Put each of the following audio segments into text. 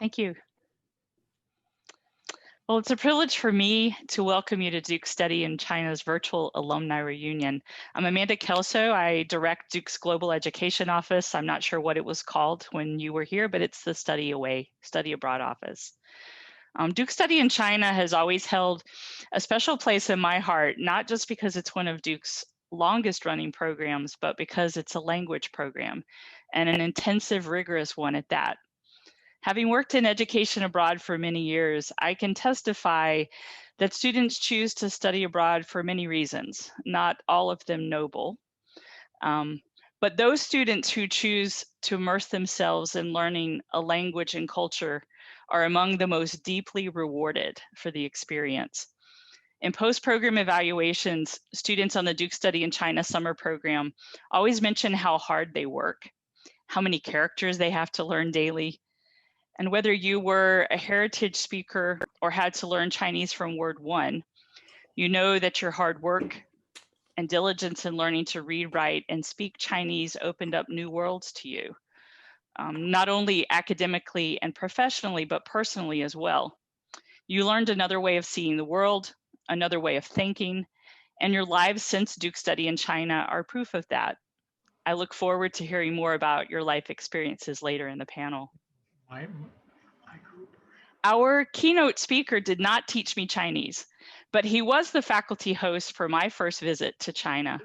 Thank you. Well, it's a privilege for me to welcome you to Duke Study in China's virtual alumni reunion. I'm Amanda Kelso. I direct Duke's Global Education Office. I'm not sure what it was called when you were here, but it's the Study Abroad office. Duke Study in China has always held a special place in my heart, not just because it's one of Duke's longest running programs, but because it's a language program and an intensive, rigorous one at that. Having worked in education abroad for many years, I can testify that students choose to study abroad for many reasons, not all of them noble. But those students who choose to immerse themselves in learning a language and culture are among the most deeply rewarded for the experience. In post-program evaluations, students on the Duke Study in China summer program always mention how hard they work, how many characters they have to learn daily, and whether you were a heritage speaker or had to learn Chinese from word one, you know that your hard work and diligence in learning to read, write, and speak Chinese opened up new worlds to you, not only academically and professionally, but personally as well. You learned another way of seeing the world, another way of thinking, and your lives since Duke Study in China are proof of that. I look forward to hearing more about your life experiences later in the panel. Our keynote speaker did not teach me Chinese, but he was the faculty host for my first visit to China.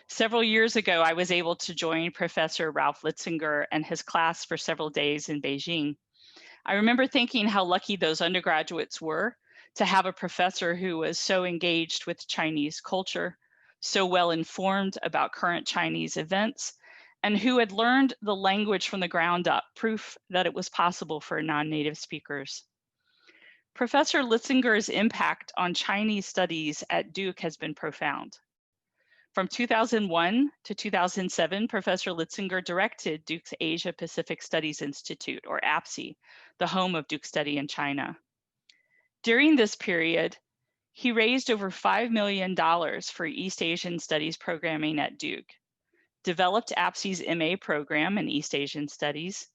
Several years ago, I was able to join Professor Ralph Litzinger and his class for several days in Beijing. I remember thinking how lucky those undergraduates were to have a professor who was so engaged with Chinese culture, so well informed about current Chinese events, and who had learned the language from the ground up, proof that it was possible for non-native speakers. Professor Litzinger's impact on Chinese studies at Duke has been profound. From 2001 to 2007, Professor Litzinger directed Duke's Asia Pacific Studies Institute, or APSI, the home of Duke Study in China. During this period, he raised over $5 million for East Asian Studies programming at Duke, developed APSI's MA program in East Asian Studies,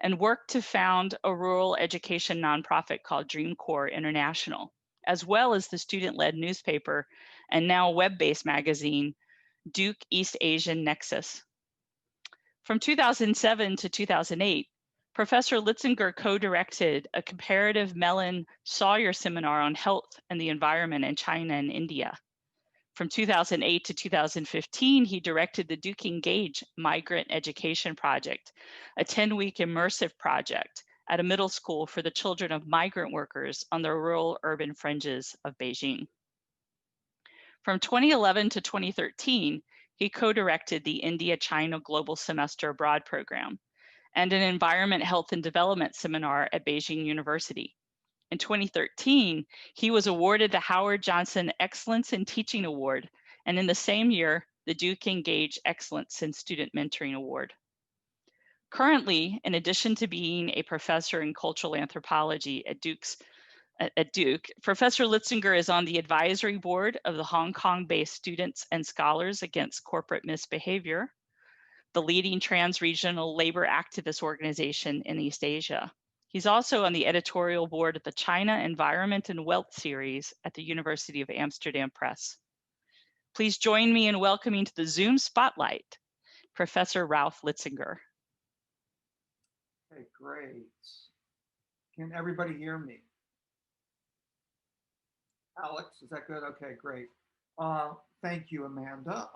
and worked to found a rural education nonprofit called Dream Corps International, as well as the student-led newspaper and now web-based magazine, Duke East Asian Nexus. From 2007 to 2008, Professor Litzinger co-directed a comparative Mellon-Sawyer seminar on health and the environment in China and India. From 2008 to 2015, he directed the Duke Engage Migrant Education Project, a 10-week immersive project at a middle school for the children of migrant workers on the rural urban fringes of Beijing. From 2011 to 2013, he co-directed the India-China Global Semester Abroad program and an Environment, Health, and Development seminar at Beijing University. In 2013, he was awarded the Howard Johnson Excellence in Teaching Award, and in the same year, the Duke Engage Excellence in Student Mentoring Award. Currently, in addition to being a professor in cultural anthropology at Duke, Professor Litzinger is on the advisory board of the Hong Kong-based Students and Scholars Against Corporate Misbehavior, the leading trans-regional labor activist organization in East Asia. He's also on the editorial board of the China Environment and Wealth series at the University of Amsterdam Press. Please join me in welcoming to the Zoom spotlight, Professor Ralph Litzinger. Okay, great. Can everybody hear me? Alex, is that good? Okay, great. Thank you, Amanda.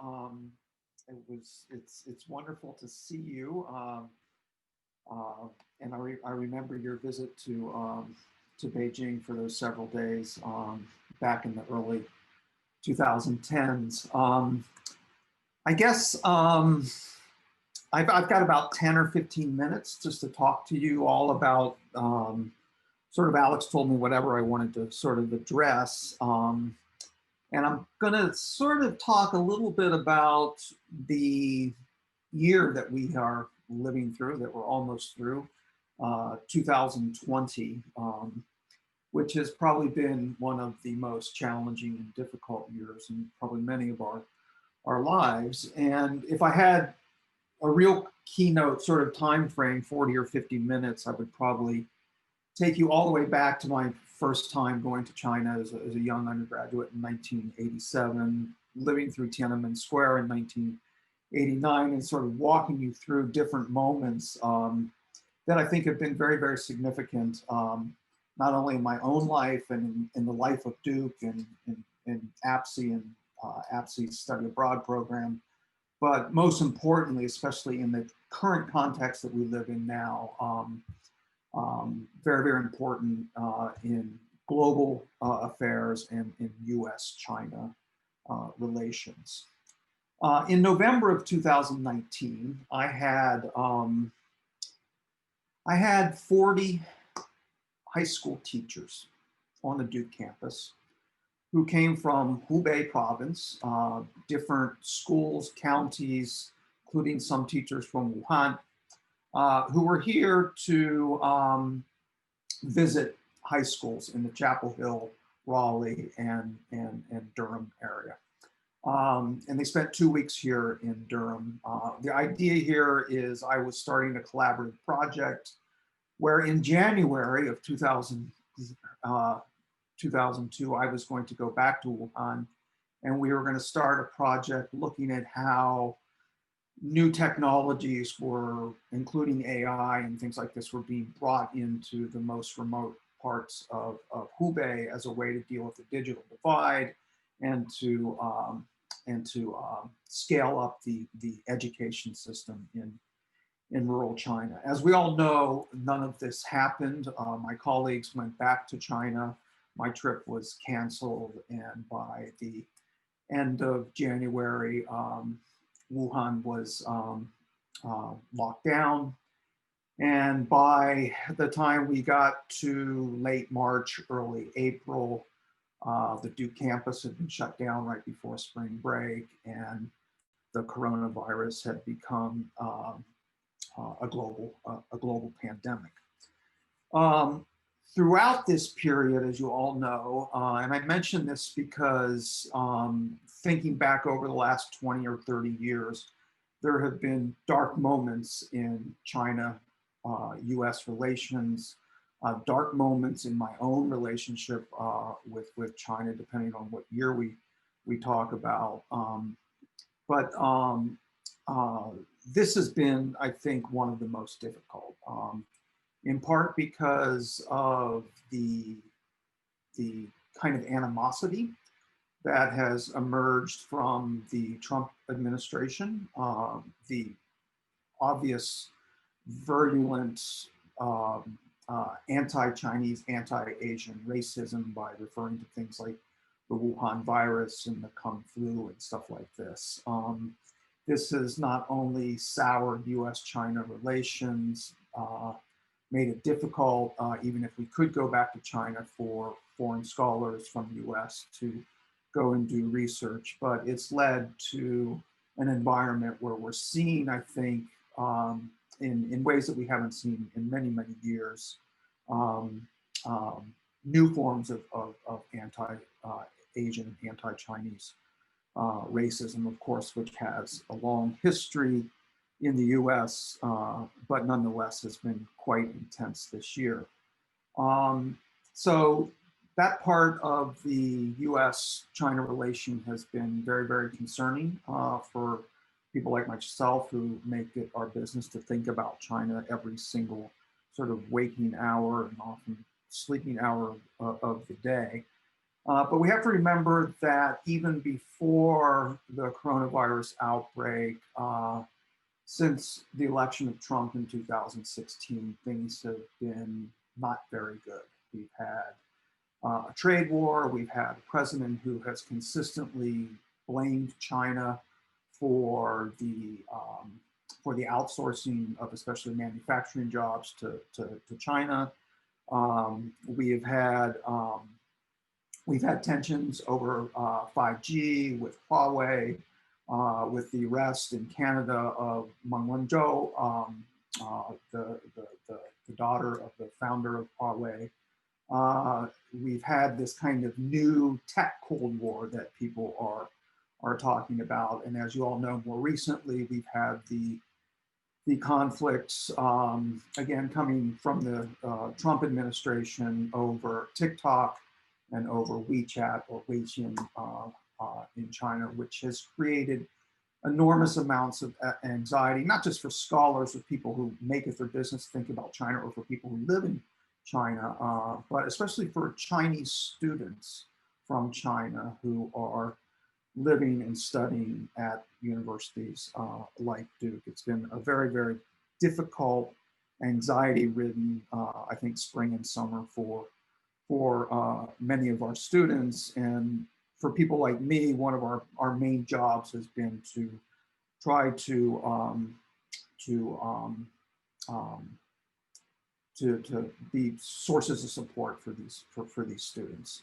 It's wonderful to see you. And I remember your visit to Beijing for those several days back in the early 2010s. I guess I've got about 10 or 15 minutes just to talk to you all about sort of Alex told me whatever I wanted to sort of address. And I'm going to sort of talk a little bit about the year that we are living through, that we're almost through, 2020, which has probably been one of the most challenging and difficult years in probably many of our lives. And if I had a real keynote sort of time frame, 40 or 50 minutes, I would probably take you all the way back to my first time going to China as a young undergraduate in 1987, living through Tiananmen Square in 1989, and sort of walking you through different moments that I think have been very, very significant, not only in my own life and in the life of Duke and in APSI and APSI's study abroad program, but most importantly, especially in the current context that we live in now, very, very important in global affairs and in US-China relations. In November of 2019, I had 40 high school teachers on the Duke campus who came from Hubei province, different schools, counties, including some teachers from Wuhan, who were here to visit high schools in the Chapel Hill, Raleigh, and Durham area. And they spent 2 weeks here in Durham. The idea here is I was starting a collaborative project where in January of 2002, I was going to go back to Wuhan, and we were going to start a project looking at how new technologies were, including AI and things like this, were being brought into the most remote parts of Hubei as a way to deal with the digital divide and to scale up the education system in rural China. As we all know, none of this happened. My colleagues went back to China. My trip was canceled, and by the end of January, Wuhan was locked down. And by the time we got to late March, early April, the Duke campus had been shut down right before spring break, and the coronavirus had become a global pandemic. Throughout this period, as you all know, and I mention this because thinking back over the last 20 or 30 years, there have been dark moments in China-US relations, dark moments in my own relationship with China, depending on what year we talk about. But this has been, I think, one of the most difficult, in part because of the kind of animosity that has emerged from the Trump administration, the obvious virulent anti-Chinese, anti-Asian racism by referring to things like the Wuhan virus and the Kung flu and stuff like this. This has not only soured US-China relations, made it difficult, even if we could go back to China, for foreign scholars from the US to go and do research, but it's led to an environment where we're seeing, I think, in ways that we haven't seen in many, many years, new forms of anti-Asian, anti-Chinese racism, of course, which has a long history in the US, but nonetheless has been quite intense this year. So that part of the US-China relation has been very, very concerning for people like myself who make it our business to think about China every single sort of waking hour and often sleeping hour of the day. But we have to remember that even before the coronavirus outbreak, since the election of Trump in 2016, things have been not very good. We've had a trade war. We've had a president who has consistently blamed China for the outsourcing of especially manufacturing jobs to China. We've had tensions over 5G with Huawei, with the arrest in Canada of Meng Wanzhou, the daughter of the founder of Huawei. We've had this kind of new tech Cold War that people are talking about. And as you all know, more recently, we've had the the conflicts, again, coming from the Trump administration over TikTok and over WeChat or Weixin in China, which has created enormous amounts of anxiety, not just for scholars or people who make it their business to think about China, or for people who live in China, but especially for Chinese students from China who are living and studying at universities like Duke. It's been a very, very difficult, anxiety-ridden, I think, spring and summer for many of our students. And for people like me, one of our main jobs has been to try to be sources of support for these students.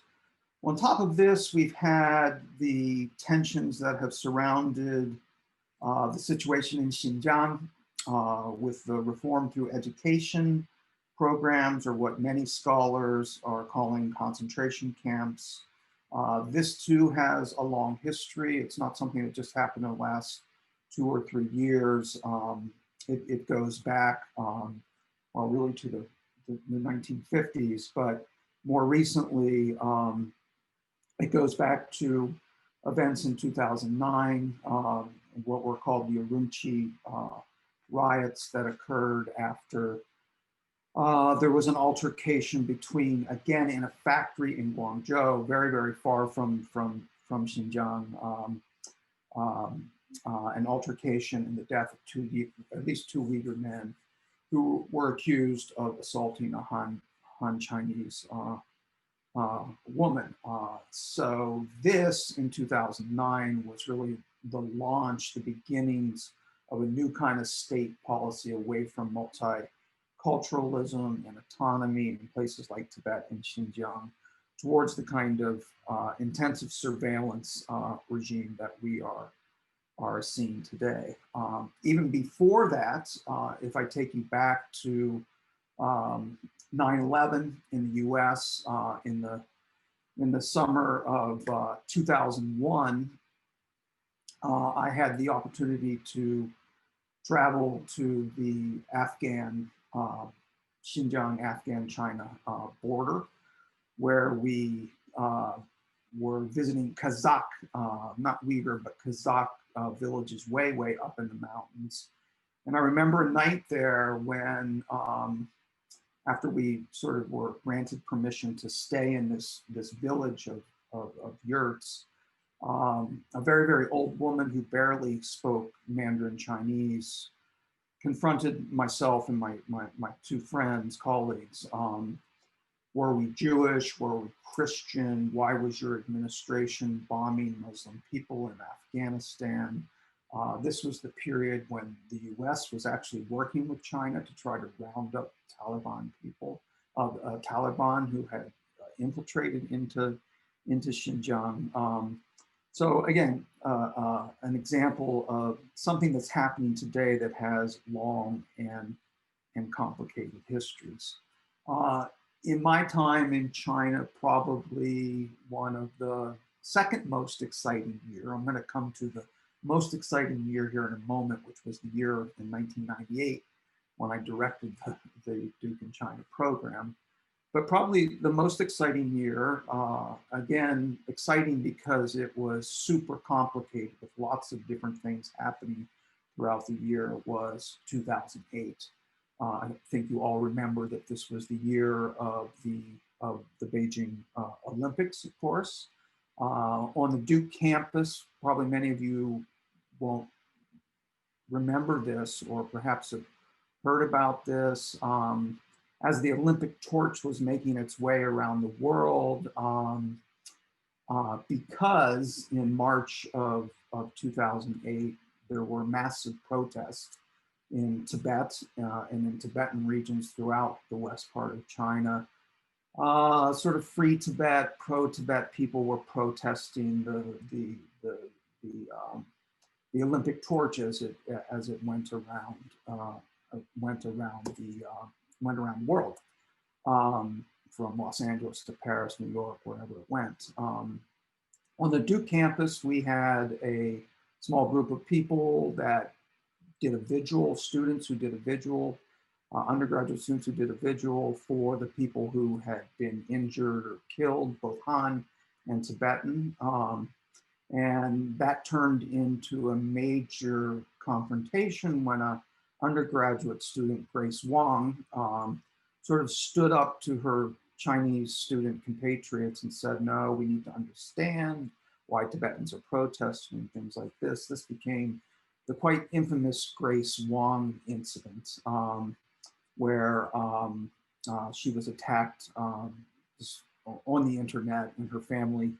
On top of this, we've had the tensions that have surrounded the situation in Xinjiang with the reform through education programs, or what many scholars are calling concentration camps. This too has a long history. It's not something that just happened in the last 2 or 3 years. It goes back, well, really to the 1950s, but more recently, it goes back to events in 2009, what were called the Urumqi riots that occurred after there was an altercation between, again, in a factory in Guangzhou, very, very far from Xinjiang, an altercation and the death of at least two Uyghur men who were accused of assaulting a Han Chinese woman. So this in 2009 was really the launch, the beginnings of a new kind of state policy away from multiculturalism and autonomy in places like Tibet and Xinjiang towards the kind of intensive surveillance regime that we are seeing today. Even before that, if I take you back to 9/11 in the US in the summer of 2001, I had the opportunity to travel to the Xinjiang, Afghan-China border, where we were visiting Kazakh, not Uyghur, but Kazakh villages way, way up in the mountains. And I remember a night there when, after we sort of were granted permission to stay in this village of yurts, a very, very old woman who barely spoke Mandarin Chinese confronted myself and my two friends, colleagues. Were we Jewish? Were we Christian? Why was your administration bombing Muslim people in Afghanistan? This was the period when the US was actually working with China to try to round up Taliban people, Taliban who had infiltrated into Xinjiang. So again, an example of something that's happening today that has long and complicated histories. In my time in China, probably one of the second most exciting year, I'm going to come to the most exciting year here in a moment, which was the year in 1998 when I directed the Duke in China program. But probably the most exciting year, again, exciting because it was super complicated with lots of different things happening throughout the year, was 2008. I think you all remember that this was the year of the Beijing Olympics, of course. On the Duke campus, probably many of you won't remember this or perhaps have heard about this. As the Olympic torch was making its way around the world, because in March of 2008, there were massive protests in Tibet and in Tibetan regions throughout the west part of China. Sort of free Tibet, pro-Tibet people were protesting the Olympic torch as it went around the world, from Los Angeles to Paris, New York, wherever it went. On the Duke campus, we had a small group of people that did a vigil, students who did a vigil, undergraduate students who did a vigil for the people who had been injured or killed, both Han and Tibetan. And that turned into a major confrontation when a undergraduate student, Grace Wang, sort of stood up to her Chinese student compatriots and said, no, we need to understand why Tibetans are protesting and things like this. This became the quite infamous Grace Wang incident, where she was attacked on the internet, and her family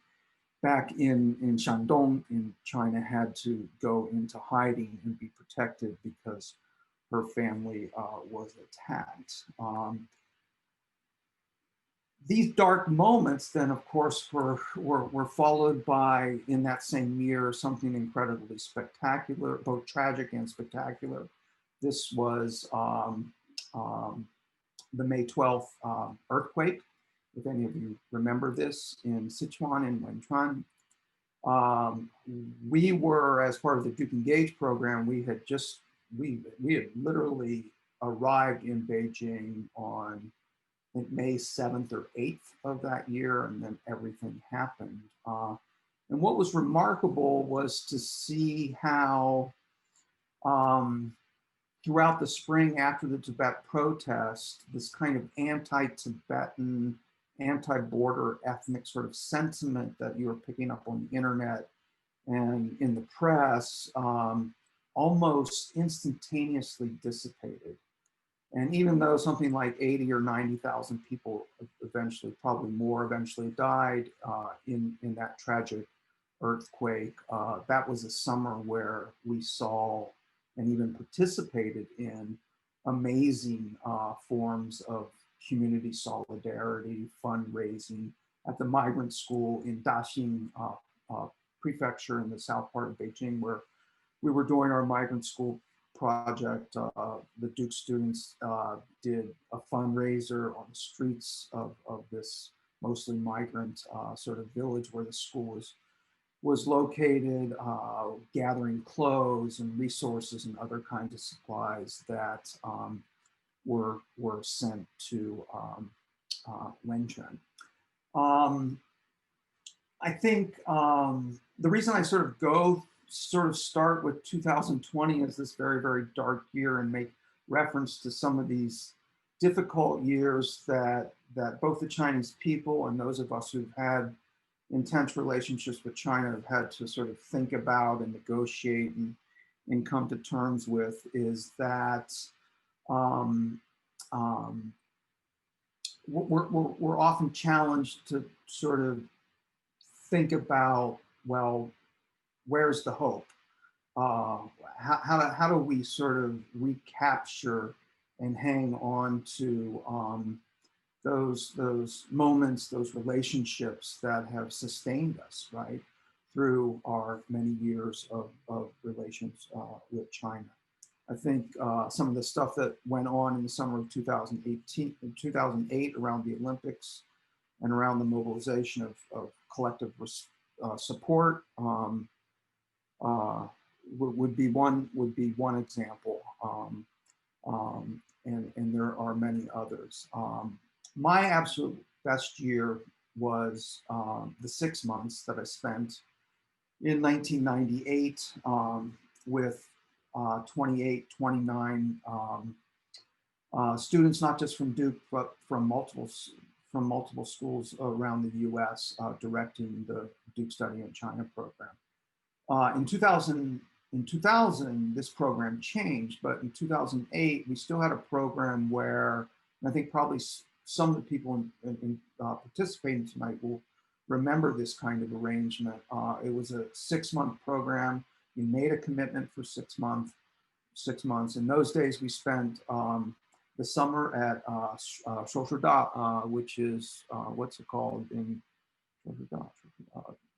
back in Shandong in China had to go into hiding and be protected because her family was attacked. These dark moments then, of course, were followed by, in that same year, something incredibly spectacular, both tragic and spectacular. This was the May 12th earthquake, if any of you remember this, in Sichuan and Wenchuan. We were, as part of the Duke Engage program, we had literally arrived in Beijing on, I think, May 7th or 8th of that year, and then everything happened. And what was remarkable was to see how throughout the spring after the Tibet protest, this kind of anti-Tibetan, anti-border ethnic sort of sentiment that you were picking up on the internet and in the press almost instantaneously dissipated. And even though something like 80 or 90,000 people eventually, probably more, eventually died in that tragic earthquake, that was a summer where we saw and even participated in amazing forms of community solidarity, fundraising at the migrant school in Daxing prefecture in the south part of Beijing, where we were doing our migrant school project. The Duke students did a fundraiser on the streets of this mostly migrant sort of village where the school was located, gathering clothes and resources and other kinds of supplies that were sent to Wenchuan. I think the reason I sort of start with 2020 as this very, very dark year and make reference to some of these difficult years that both the Chinese people and those of us who've had intense relationships with China have had to sort of think about and negotiate and come to terms with, is that we're often challenged to sort of think about, well, where's the hope? How do we sort of recapture and hang on to those moments, those relationships that have sustained us, right, through our many years of relations with China? I think some of the stuff that went on in the summer of 2008 around the Olympics and around the mobilization of collective support would be one example, and there are many others. My absolute best year was the 6 months that I spent in 1998 with 28, 29 students, not just from Duke, but from multiple schools around the U.S. Directing the Duke Study in China program. In 2000, this program changed, but in 2008, we still had a program where, and I think probably some of the people participating tonight will remember this kind of arrangement. It was a 6-month program. We made a commitment for 6 months. In those days, we spent the summer at Shoshida, which is, what's it called in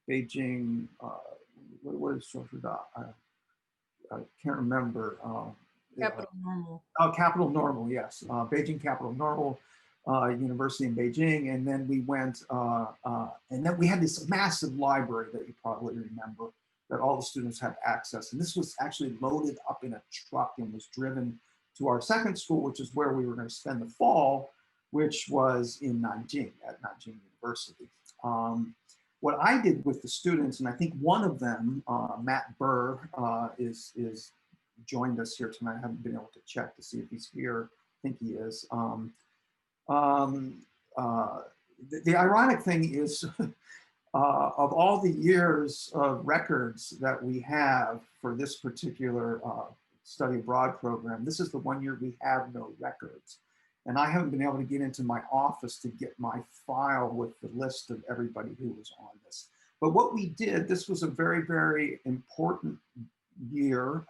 Beijing? What is Shoshida? I can't remember. Capital Normal. Oh, Capital Normal, yes. Beijing Capital Normal University in Beijing. And then we went, and then we had this massive library that you probably remember that all the students had access. And this was actually loaded up in a truck and was driven to our second school, which is where we were going to spend the fall, which was in Nanjing, at Nanjing University. What I did with the students, and I think one of them, Matt Burr, is joined us here tonight. I haven't been able to check to see if he's here. I think he is. The ironic thing is, of all the years of records that we have for this particular study abroad program, this is the one year we have no records. And I haven't been able to get into my office to get my file with the list of everybody who was on this. But what we did, this was a very, very important year,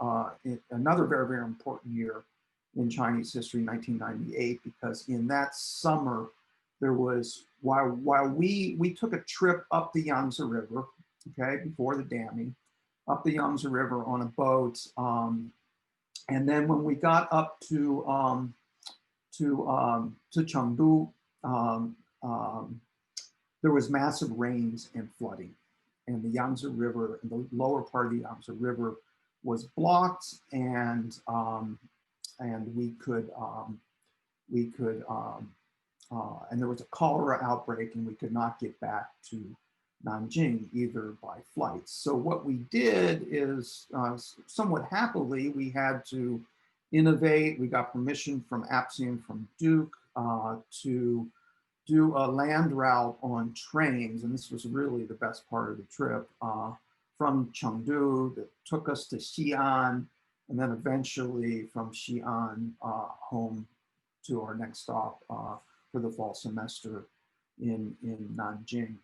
another very, very important year in Chinese history, 1998, because in that summer, there was, while we took a trip up the Yangtze River, okay, before the damming, up the Yangtze River on a boat. And then when we got up to Chengdu, there was massive rains and flooding. And the Yangtze River, the lower part of the Yangtze River was blocked, and we could, and there was a cholera outbreak, and we could not get back to Nanjing either by flights. So what we did is, somewhat happily, we had to innovate. We got permission from APSIAN, from Duke, to do a land route on trains, and this was really the best part of the trip, from Chengdu that took us to Xi'an, and then eventually from Xi'an home to our next stop for the fall semester in Nanjing.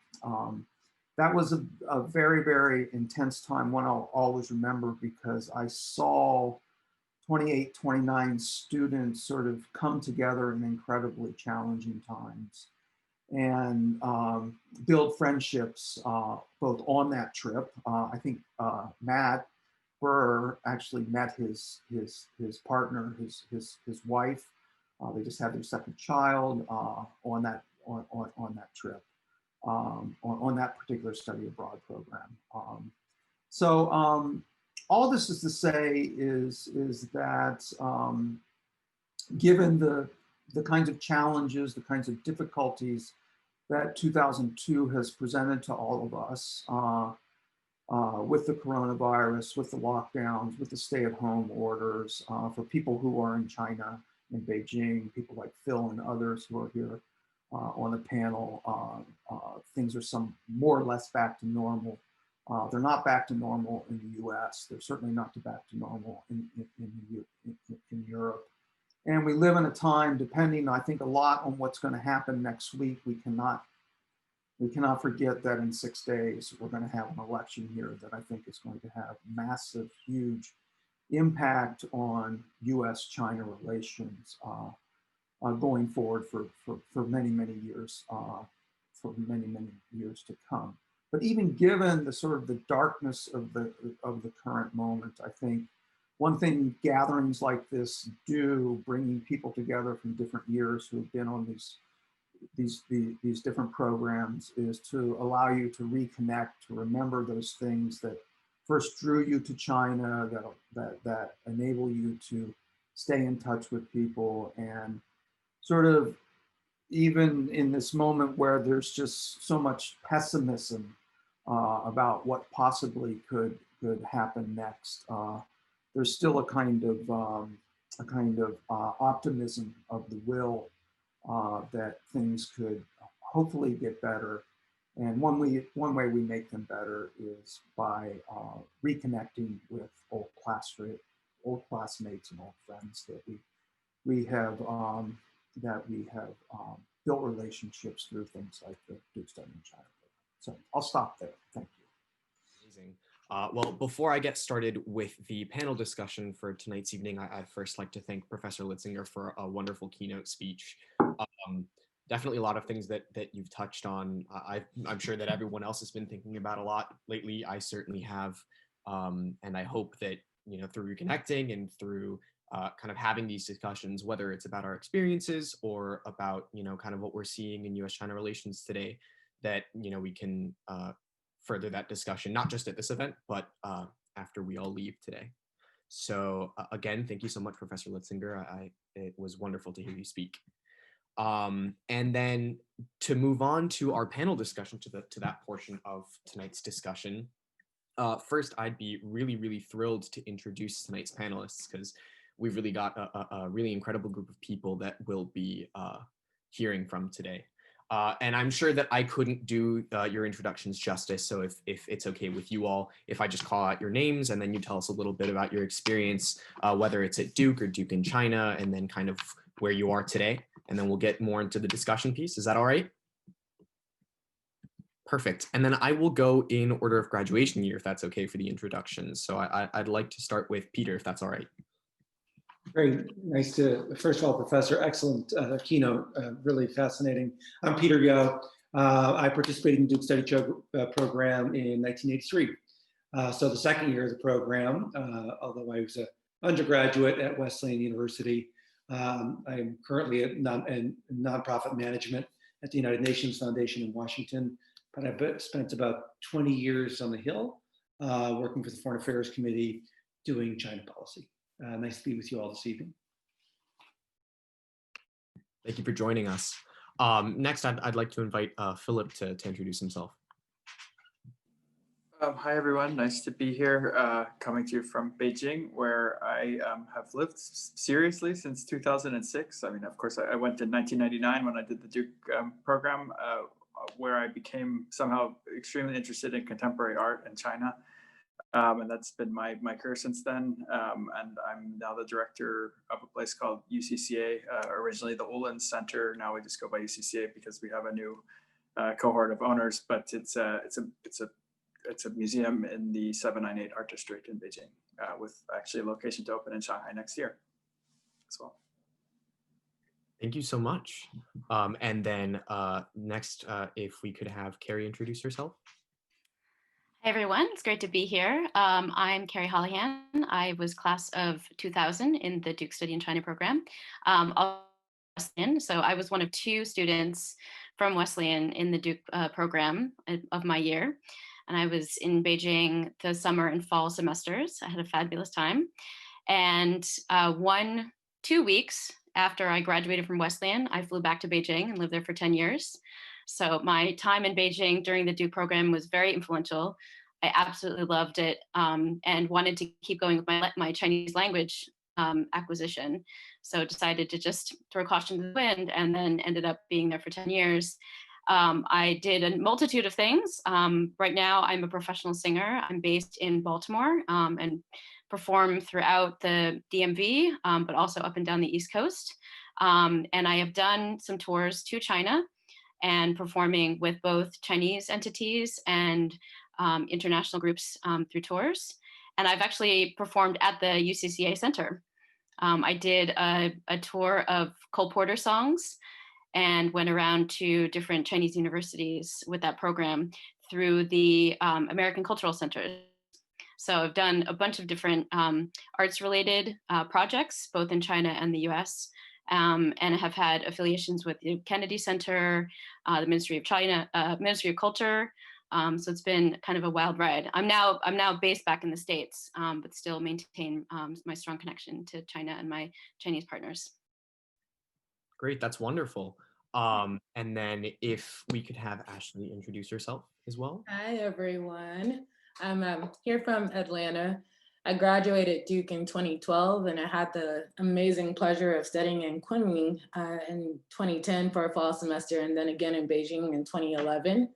That was a very, very intense time, one I'll always remember, because I saw 28, 29 students sort of come together in incredibly challenging times and build friendships both on that trip. I think Matt Burr actually met his partner, his wife. They just had their second child on that trip, on that particular study abroad program. All this is to say is that given the kinds of challenges, the kinds of difficulties that 2002 has presented to all of us with the coronavirus, with the lockdowns, with the stay-at-home orders, for people who are in China, in Beijing, people like Phil and others who are here on the panel, things are some more or less back to normal. They're not back to normal in the US. They're certainly not back to normal in Europe. And we live in a time, depending, I think, a lot on what's going to happen next week. We cannot forget that in 6 days, we're going to have an election here that I think is going to have massive, huge impact on US-China relations going forward for many, many years, for many, many years to come. But even given the sort of the darkness of the current moment, I think one thing gatherings like this do, bringing people together from different years who have been on these different programs, is to allow you to reconnect, to remember those things that first drew you to China, that enable you to stay in touch with people, and sort of, even in this moment where there's just so much pessimism about what possibly could happen next, there's still a kind of optimism of the will that things could hopefully get better. And one way we make them better is by reconnecting with old classmates and old friends that we have built relationships through things like the Duke Study in China. So I'll stop there. Thank you. Amazing. Well, before I get started with the panel discussion for tonight's evening, I'd first like to thank Professor Litzinger for a wonderful keynote speech. Definitely a lot of things that you've touched on. I'm sure that everyone else has been thinking about a lot lately. I certainly have. And I hope that, through reconnecting and through kind of having these discussions, whether it's about our experiences or about, kind of what we're seeing in US-China relations today, that, we can further that discussion, not just at this event, but after we all leave today. So again, thank you so much, Professor Litzinger. It was wonderful to hear you speak. And then to move on to our panel discussion, to that portion of tonight's discussion, first, I'd be really, really thrilled to introduce tonight's panelists, because we've really got a really incredible group of people that we'll be hearing from today. And I'm sure that I couldn't do your introductions justice, so if it's okay with you all, if I just call out your names and then you tell us a little bit about your experience, whether it's at Duke or Duke in China, and then kind of where you are today, and then we'll get more into the discussion piece. Is that all right? Perfect. And then I will go in order of graduation year, if that's okay for the introductions. So I'd like to start with Peter, if that's all right. Great. Nice to, first of all, Professor, excellent keynote, really fascinating. I'm Peter Yeo. I participated in Duke Study Program in 1983. So the second year of the program, although I was an undergraduate at Wesleyan University, I'm currently in nonprofit management at the United Nations Foundation in Washington, but I've spent about 20 years on the Hill, working for the Foreign Affairs Committee, doing China policy. Nice to be with you all this evening. Thank you for joining us. Next, I'd like to invite Philip to introduce himself. Hi, everyone. Nice to be here, coming to you from Beijing, where I have lived seriously since 2006. I mean, of course, I went in 1999 when I did the Duke program, where I became somehow extremely interested in contemporary art in China. And that's been my career since then. And I'm now the director of a place called UCCA, originally the Olin Center. Now we just go by UCCA because we have a new cohort of owners, but it's a museum in the 798 Art District in Beijing, with actually a location to open in Shanghai next year as well. Thank you so much. And then next, if we could have Carrie introduce herself. Hi, everyone. It's great to be here. I'm Carrie Hollihan. I was class of 2000 in the Duke Study in China program. So I was one of two students from Wesleyan in the Duke program of my year. And I was in Beijing the summer and fall semesters. I had a fabulous time. And 2 weeks after I graduated from Wesleyan, I flew back to Beijing and lived there for 10 years. So my time in Beijing during the Duke program was very influential. I absolutely loved it, and wanted to keep going with my Chinese language acquisition. So decided to just throw caution to the wind, and then ended up being there for 10 years. I did a multitude of things. Right now, I'm a professional singer. I'm based in Baltimore and perform throughout the DMV, but also up and down the East Coast. And I have done some tours to China and performing with both Chinese entities and international groups through tours. And I've actually performed at the UCCA Center. I did a tour of Cole Porter songs and went around to different Chinese universities with that program through the American Cultural Center. So I've done a bunch of different arts-related projects, both in China and the US. And have had affiliations with the Kennedy Center, the Ministry of China, Ministry of Culture. So it's been kind of a wild ride. I'm now based back in the States, but still maintain my strong connection to China and my Chinese partners. Great, that's wonderful. And then if we could have Ashley introduce herself as well. Hi, everyone. I'm here from Atlanta. I graduated Duke in 2012, and I had the amazing pleasure of studying in Kunming in 2010 for a fall semester, and then again in Beijing in 2011.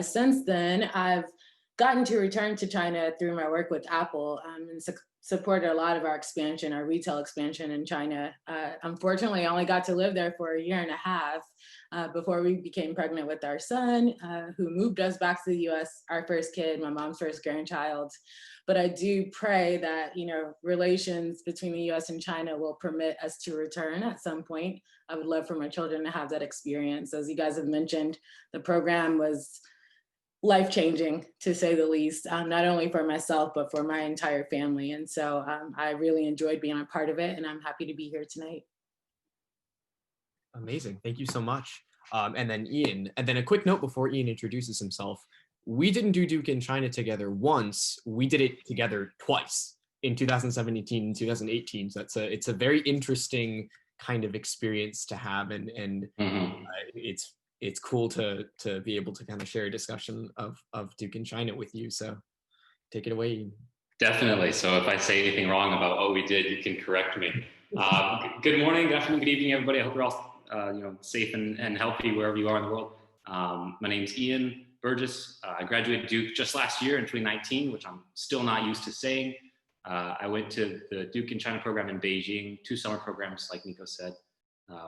Since then, I've gotten to return to China through my work with Apple and supported a lot of our expansion, our retail expansion in China. Unfortunately, I only got to live there for a year and a half before we became pregnant with our son, who moved us back to the US, our first kid, my mom's first grandchild. But I do pray that, relations between the US and China will permit us to return at some point. I would love for my children to have that experience. As you guys have mentioned, the program was life-changing, to say the least, not only for myself, but for my entire family. And so I really enjoyed being a part of it, and I'm happy to be here tonight. Amazing, thank you so much. And then Ian, and then a quick note before Ian introduces himself. we didn't do Duke in China together once, we did it together twice in 2017 and 2018. So it's a very interesting kind of experience to have, and it's cool to be able to kind of share a discussion of Duke in China with you. So take it away. Definitely. So if I say anything wrong about what we did, you can correct me. Good morning, good afternoon, good evening, everybody. I hope you're all safe and healthy wherever you are in the world. My name is Ian Burgess. I graduated Duke just last year in 2019, which I'm still not used to saying. I went to the Duke in China program in Beijing, 2 summer programs, like Nico said,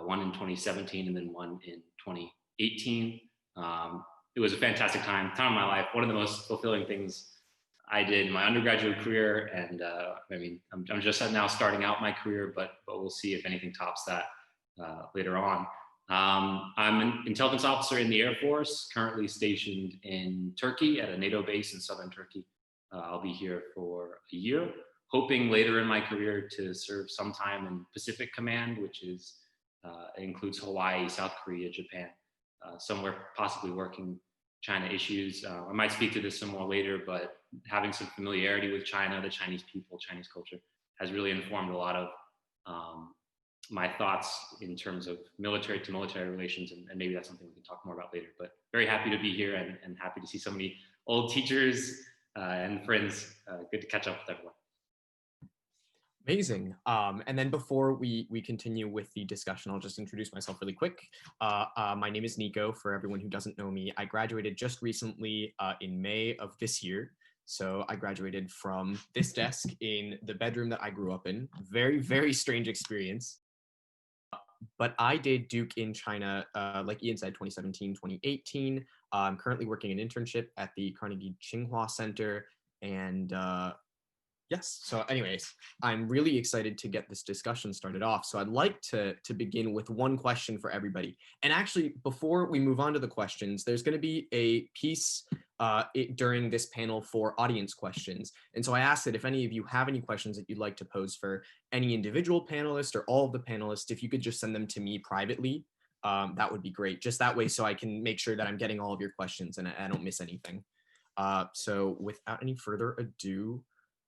one in 2017 and then one in 2018. It was a fantastic time of my life. One of the most fulfilling things I did in my undergraduate career, and I mean, I'm just now starting out my career, but we'll see if anything tops that later on. I'm an intelligence officer in the Air Force, currently stationed in Turkey at a NATO base in southern Turkey. I'll be here for a year, hoping later in my career to serve sometime in Pacific Command, which is includes Hawaii, South Korea, Japan, somewhere possibly working China issues. I might speak to this some more later, but having some familiarity with China, the Chinese people, Chinese culture, has really informed a lot of my thoughts in terms of military to military relations, and maybe that's something we can talk more about later. But very happy to be here and happy to see so many old teachers and friends. Good to catch up with everyone. Amazing. And then before we continue with the discussion, I'll just introduce myself really quick. My name is Nico, for everyone who doesn't know me. I graduated just recently in May of this year. So I graduated from this desk in the bedroom that I grew up in. Very, very strange experience. But I did Duke in China, like Ian said, 2017, 2018. I'm currently working an internship at the Carnegie Tsinghua Center. And yes, so anyways, I'm really excited to get this discussion started off. So I'd like to begin with one question for everybody. And actually, before we move on to the questions, there's going to be a piece during this panel for audience questions. And so I asked that if any of you have any questions that you'd like to pose for any individual panelist or all of the panelists, if you could just send them to me privately, that would be great. Just that way, so I can make sure that I'm getting all of your questions and I don't miss anything. So without any further ado,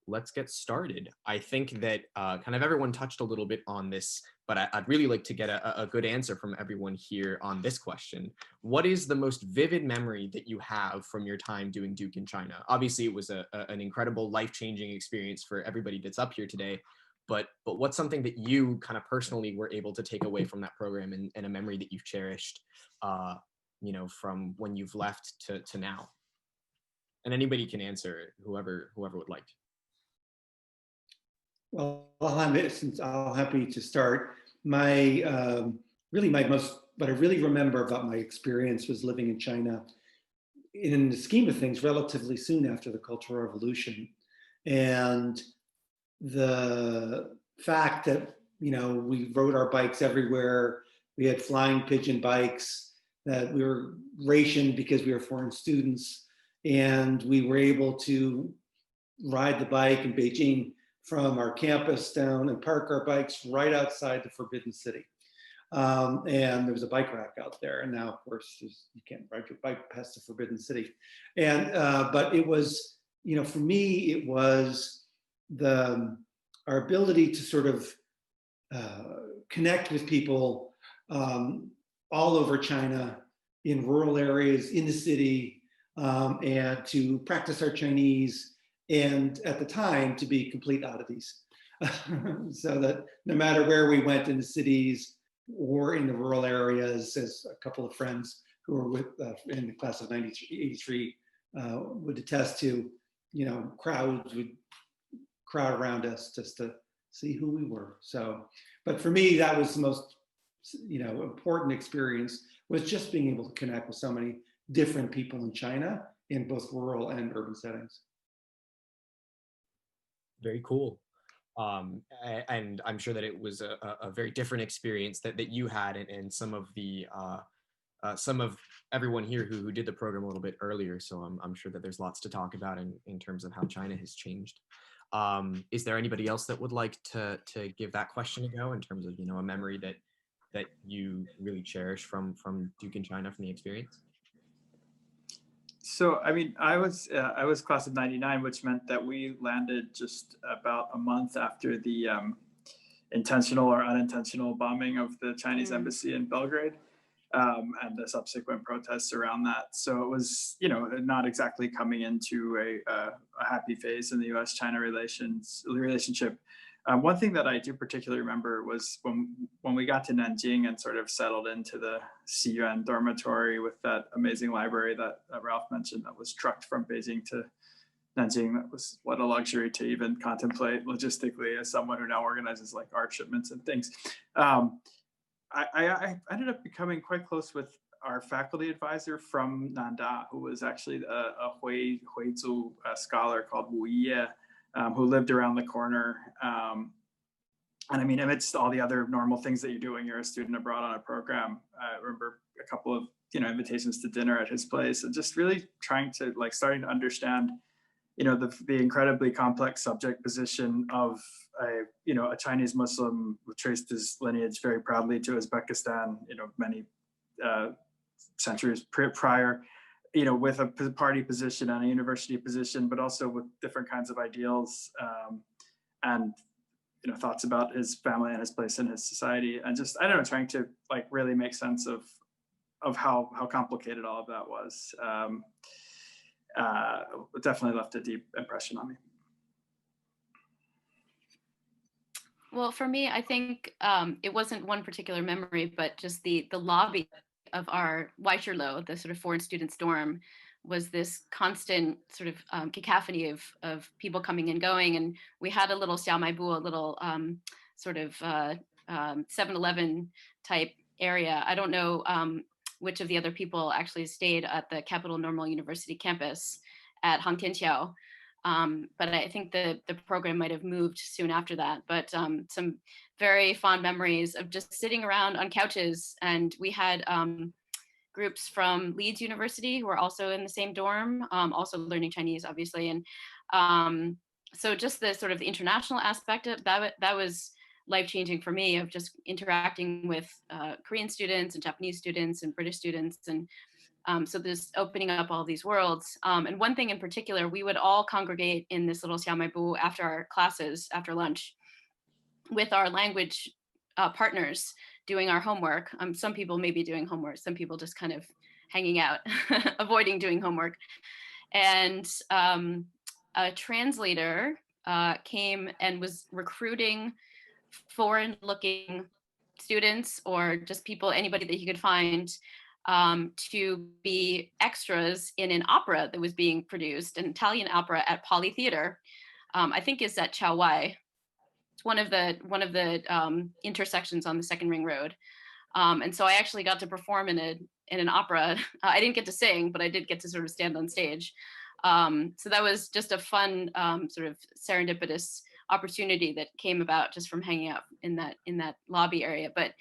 let's get started. I think that kind of everyone touched a little bit on this, but I'd really like to get a good answer from everyone here on this question. What is the most vivid memory that you have from your time doing Duke in China? Obviously, it was an incredible life-changing experience for everybody that's up here today, but what's something that you kind of personally were able to take away from that program and a memory that you've cherished, from when you've left to now? And anybody can answer, whoever would like. Well, I'm happy to start. What I really remember about my experience was living in China, in the scheme of things, relatively soon after the Cultural Revolution. And the fact that, we rode our bikes everywhere, we had flying pigeon bikes, that we were rationed because we were foreign students, and we were able to ride the bike in Beijing from our campus down and park our bikes right outside the Forbidden City. And there was a bike rack out there. And now, of course, you can't ride your bike past the Forbidden City. And but it was, for me, it was our ability to sort of connect with people all over China, in rural areas, in the city, and to practice our Chinese, and at the time to be complete oddities. So that no matter where we went in the cities or in the rural areas, as a couple of friends who were with in the class of 83 would attest to, crowds would crowd around us just to see who we were. So, but for me, that was the most, important experience, was just being able to connect with so many different people in China in both rural and urban settings. Very cool. And I'm sure that it was a very different experience that you had, and some of everyone here who did the program a little bit earlier. So I'm sure that there's lots to talk about in terms of how China has changed. Is there anybody else that would like to give that question a go in terms of, a memory that you really cherish from Duke in China, from the experience? So, I mean, I was class of '99, which meant that we landed just about a month after the intentional or unintentional bombing of the Chinese embassy in Belgrade, and the subsequent protests around that. So it was, you know, not exactly coming into a happy phase in the U.S.-China relationship. One thing that I do particularly remember was when we got to Nanjing and sort of settled into the CUN dormitory with that amazing library that Ralph mentioned that was trucked from Beijing to Nanjing. That was what a luxury to even contemplate logistically as someone who now organizes like art shipments and things. I ended up becoming quite close with our faculty advisor from Nanda, who was actually a Huizu scholar called Wu Ye, who lived around the corner. And I mean, amidst all the other normal things that you do when you're a student abroad on a program, I remember a couple of, you know, invitations to dinner at his place, and just really trying to starting to understand, you know, the incredibly complex subject position of a Chinese Muslim who traced his lineage very proudly to Uzbekistan, you know, many centuries prior, you know, with a party position and a university position, but also with different kinds of ideals, and, you know, thoughts about his family and his place in his society, and just, I don't know, trying to like really make sense of how complicated all of that was. Definitely left a deep impression on me. Well, for me, I think it wasn't one particular memory, but just the lobby of our Weiterlo, the sort of foreign students dorm, was this constant sort of cacophony of people coming and going. And we had a little xiaomaibu, a little sort of 7-Eleven type area. I don't know which of the other people actually stayed at the Capital Normal University campus at Hangtianqiao. But I think the program might have moved soon after that. But some very fond memories of just sitting around on couches. And we had groups from Leeds University who were also in the same dorm, also learning Chinese, obviously. And so just the sort of the international aspect of that was life-changing for me, of just interacting with Korean students and Japanese students and British students. And so this opening up all these worlds. And one thing in particular, we would all congregate in this little xiaomaibu after our classes, after lunch, with our language partners doing our homework. Some people may be doing homework, some people just kind of hanging out, avoiding doing homework. And a translator came and was recruiting foreign-looking students, or just people, anybody that he could find, to be extras in an opera that was being produced, an Italian opera at Poly Theater. I think is at Chao Wai. It's one of the intersections on the Second Ring Road. And so I actually got to perform in an opera. I didn't get to sing, but I did get to sort of stand on stage. So that was just a fun sort of serendipitous opportunity that came about just from hanging out in that lobby area. But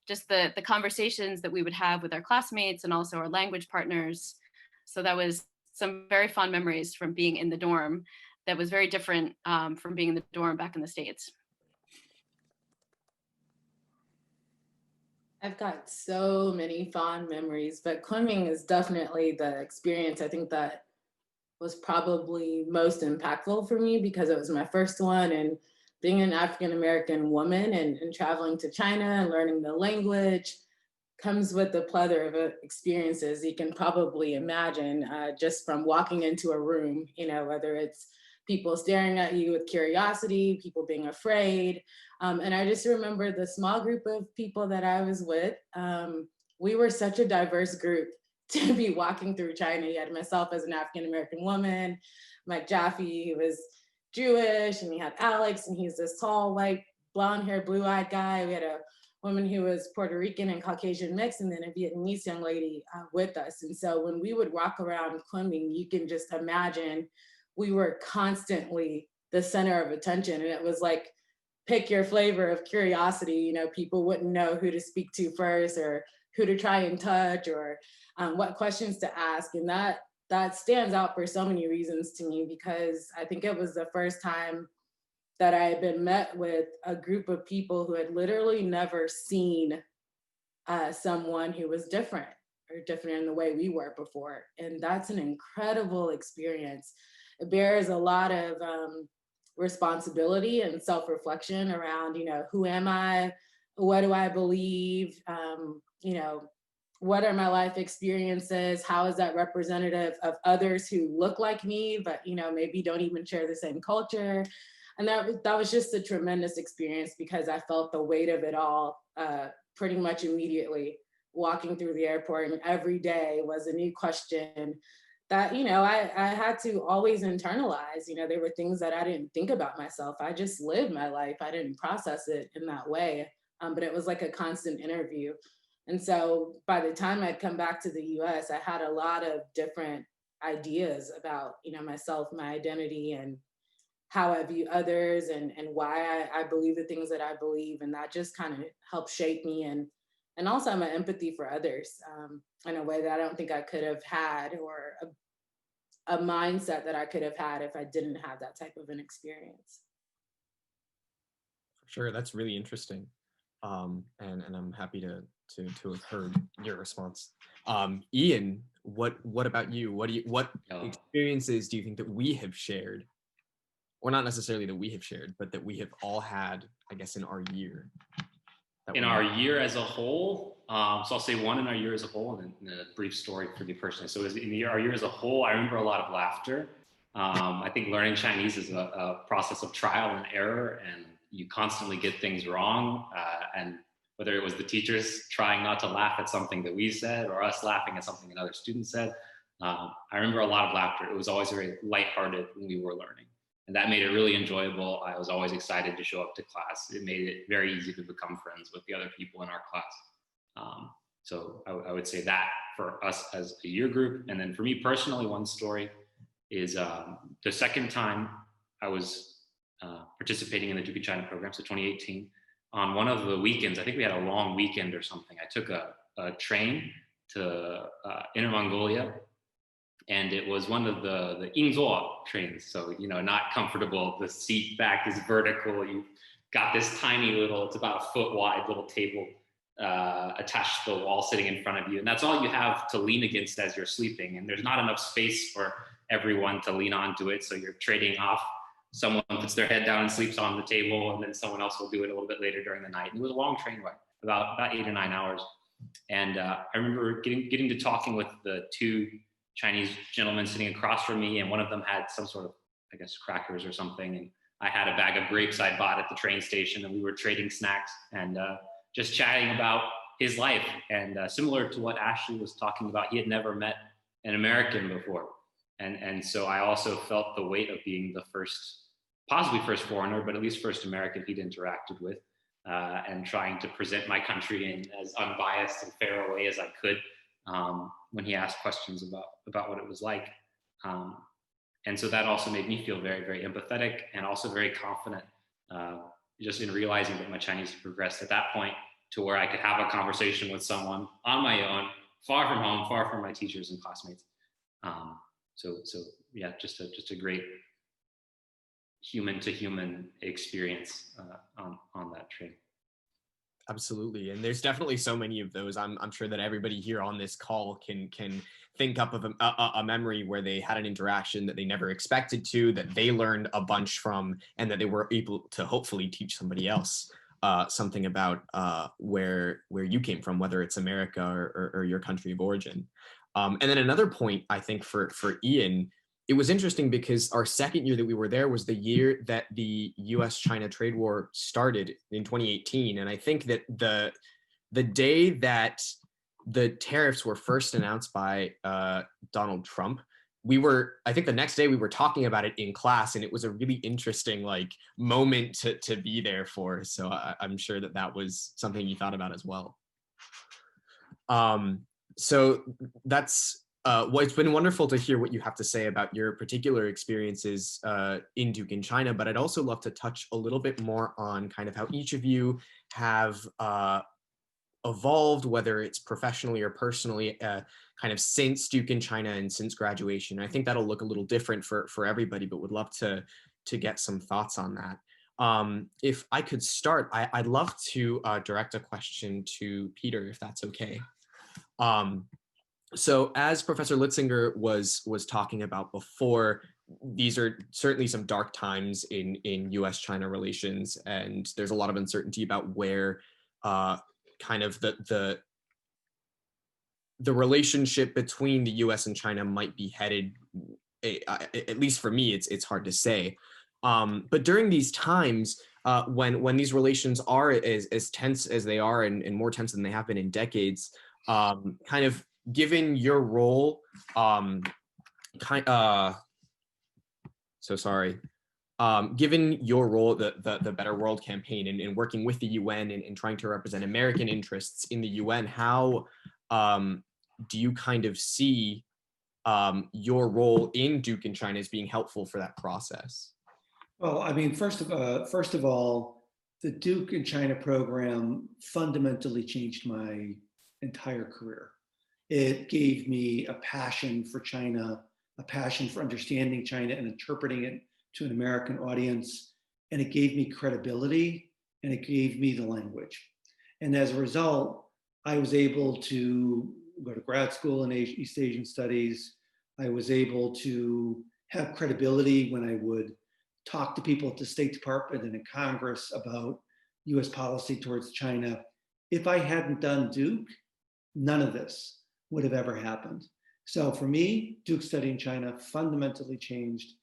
just the conversations that we would have with our classmates and also our language partners. So that was some very fond memories from being in the dorm that was very different from being in the dorm back in the States. I've got so many fond memories, but Kunming is definitely the experience I think that was probably most impactful for me, because it was my first one, and being an African-American woman and traveling to China and learning the language comes with a plethora of experiences you can probably imagine, just from walking into a room, you know, whether it's people staring at you with curiosity, people being afraid. And I just remember the small group of people that I was with. We were such a diverse group to be walking through China. You had myself as an African-American woman, Mike Jaffe, who was Jewish, and we had Alex, and he's this tall, white, blonde-haired, blue-eyed guy. We had a woman who was Puerto Rican and Caucasian mixed, and then a Vietnamese young lady with us. And so when we would walk around Kunming, you can just imagine we were constantly the center of attention. And it was like, pick your flavor of curiosity. You know, people wouldn't know who to speak to first, or who to try and touch, or what questions to ask. And that stands out for so many reasons to me, because I think it was the first time that I had been met with a group of people who had literally never seen someone who was different. different in the way we were before. And that's an incredible experience. It bears a lot of responsibility and self-reflection around, who am I? What do I believe? What are my life experiences? How is that representative of others who look like me, but maybe don't even share the same culture? And that was just a tremendous experience, because I felt the weight of it all pretty much immediately walking through the airport. And every day was a new question that, I had to always internalize. There were things that I didn't think about myself. I just lived my life. I didn't process it in that way. But it was like a constant interview. And so by the time I'd come back to the US, I had a lot of different ideas about, myself, my identity, and how I view others, and why I believe the things that I believe. And that just kind of helped shape me, and also my empathy for others in a way that I don't think I could have had, or a mindset that I could have had if I didn't have that type of an experience. For sure, that's really interesting. And I'm happy to have heard your response. Ian, what about you? What experiences do you think that we have shared, or not necessarily that we have shared, but that we have all had, I guess, in our year? In our year as a whole, so I'll say one in our year as a whole, and then a brief story for me personally. So in our year as a whole, I remember a lot of laughter. I think learning Chinese is a process of trial and error, and you constantly get things wrong. And whether it was the teachers trying not to laugh at something that we said, or us laughing at something another student said, I remember a lot of laughter. It was always very lighthearted when we were learning. And that made it really enjoyable. I was always excited to show up to class. It made it very easy to become friends with the other people in our class. So I would say that for us as a year group. And then for me personally, one story is the second time I was participating in the Duke China program, so 2018. On one of the weekends, I think we had a long weekend or something, I took a train to Inner Mongolia. And it was one of the Yingzuo trains. So, not comfortable. The seat back is vertical. You've got this tiny little, it's about a foot wide little table attached to the wall sitting in front of you. And that's all you have to lean against as you're sleeping. And there's not enough space for everyone to lean onto it. So you're trading off. Someone puts their head down and sleeps on the table, and then someone else will do it a little bit later during the night. And it was a long train ride, about 8 or 9 hours. And I remember getting to talking with the two Chinese gentlemen sitting across from me, and one of them had some sort of, I guess, crackers or something, and I had a bag of grapes I bought at the train station, and we were trading snacks and just chatting about his life. And similar to what Ashley was talking about, he had never met an American before, and so I also felt the weight of being the first, possibly first foreigner, but at least first American he'd interacted with, and trying to present my country in as unbiased and fair a way as I could. When he asked questions about what it was like. And so that also made me feel very, very empathetic, and also very confident, just in realizing that my Chinese had progressed at that point to where I could have a conversation with someone on my own, far from home, far from my teachers and classmates. So yeah, just a great human to human experience on that train. Absolutely, and there's definitely so many of those. I'm sure that everybody here on this call can think up of a memory where they had an interaction that they never expected to, that they learned a bunch from, and that they were able to hopefully teach somebody else something about where you came from, whether it's America or your country of origin. And then another point, I think, for Ian, it was interesting because our second year that we were there was the year that the US-China trade war started in 2018. And I think that the day that the tariffs were first announced by Donald Trump, I think the next day we were talking about it in class, and it was a really interesting moment to be there for. So I'm sure that was something you thought about as well. So that's, it's been wonderful to hear what you have to say about your particular experiences in Duke in China, but I'd also love to touch a little bit more on kind of how each of you have evolved, whether it's professionally or personally, kind of since Duke in China and since graduation. I think that'll look a little different for everybody, but would love to get some thoughts on that. If I could start, I'd love to direct a question to Peter, if that's okay. So as Professor Litzinger was talking about before, these are certainly some dark times in U.S.-China relations, and there's a lot of uncertainty about where kind of the relationship between the U.S. and China might be headed. At least for me, it's hard to say. But during these times, when these relations are as tense as they are, and more tense than they have been in decades, kind of given your role, given your role, the Better World campaign, and working with the UN and trying to represent American interests in the UN, how do you kind of see your role in Duke in China as being helpful for that process? Well, I mean, first of all, the Duke in China program fundamentally changed my entire career. It gave me a passion for China, a passion for understanding China and interpreting it to an American audience. And it gave me credibility, and it gave me the language. And as a result, I was able to go to grad school in East Asian Studies. I was able to have credibility when I would talk to people at the State Department and in Congress about US policy towards China. If I hadn't done Duke, none of this would have ever happened. So for me, Duke studying China fundamentally changed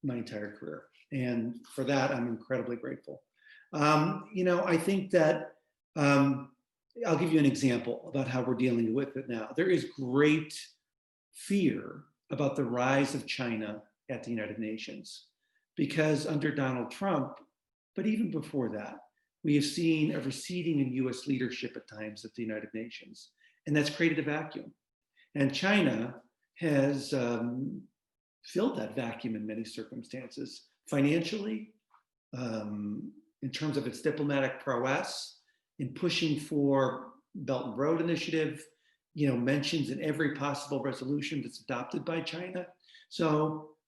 my entire career. And for that, I'm incredibly grateful. I think that I'll give you an example about how we're dealing with it now. There is great fear about the rise of China at the United Nations, because under Donald Trump, but even before that, we have seen a receding in US leadership at times at the United Nations, and that's created a vacuum. And China has filled that vacuum in many circumstances, financially, in terms of its diplomatic prowess, in pushing for Belt and Road Initiative, mentions in every possible resolution that's adopted by China,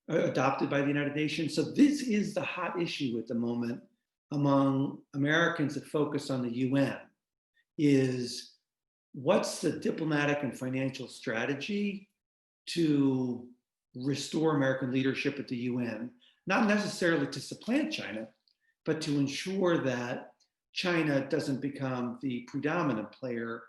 adopted by the United Nations. So this is the hot issue at the moment among Americans that focus on the UN, is what's the diplomatic and financial strategy to restore American leadership at the UN, not necessarily to supplant China, but to ensure that China doesn't become the predominant player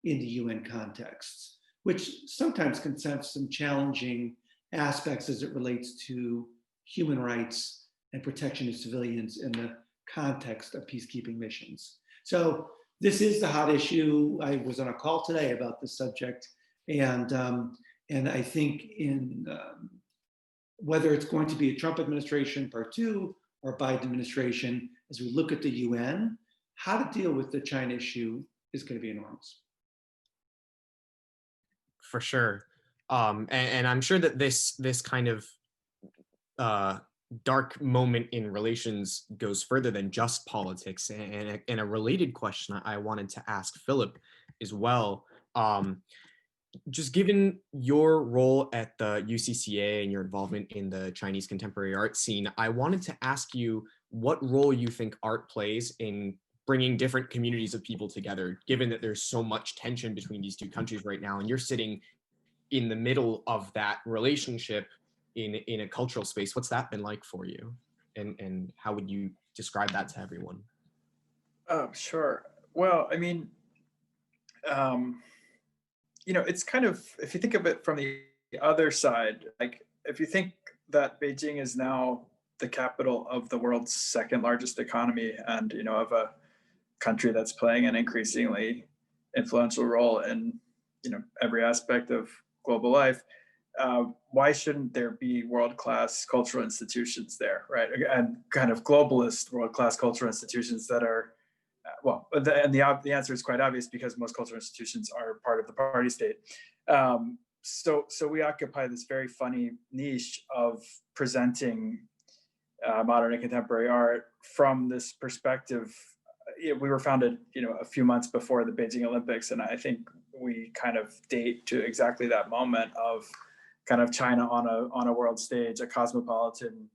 in the UN contexts, which sometimes can have some challenging aspects as it relates to human rights and protection of civilians in the context of peacekeeping missions. So this is the hot issue. I was on a call today about this subject, and I think in whether it's going to be a Trump administration part 2 or Biden administration, as we look at the UN, how to deal with the China issue is going to be enormous. For sure. And I'm sure that this kind of dark moment in relations goes further than just politics. And a related question I wanted to ask Philip as well. Just given your role at the UCCA and your involvement in the Chinese contemporary art scene, I wanted to ask you what role you think art plays in bringing different communities of people together, given that there's so much tension between these two countries right now, and you're sitting in the middle of that relationship in a cultural space. What's that been like for you? And how would you describe that to everyone? Sure. Well, I mean, it's kind of, if you think of it from the other side, like if you think that Beijing is now the capital of the world's second largest economy, and of a country that's playing an increasingly influential role in every aspect of global life, why shouldn't there be world-class cultural institutions there, right? And kind of globalist world-class cultural institutions that are, the answer is quite obvious, because most cultural institutions are part of the party state. So we occupy this very funny niche of presenting modern and contemporary art from this perspective. We were founded, a few months before the Beijing Olympics, and I think we kind of date to exactly that moment of kind of China on a world stage, a cosmopolitan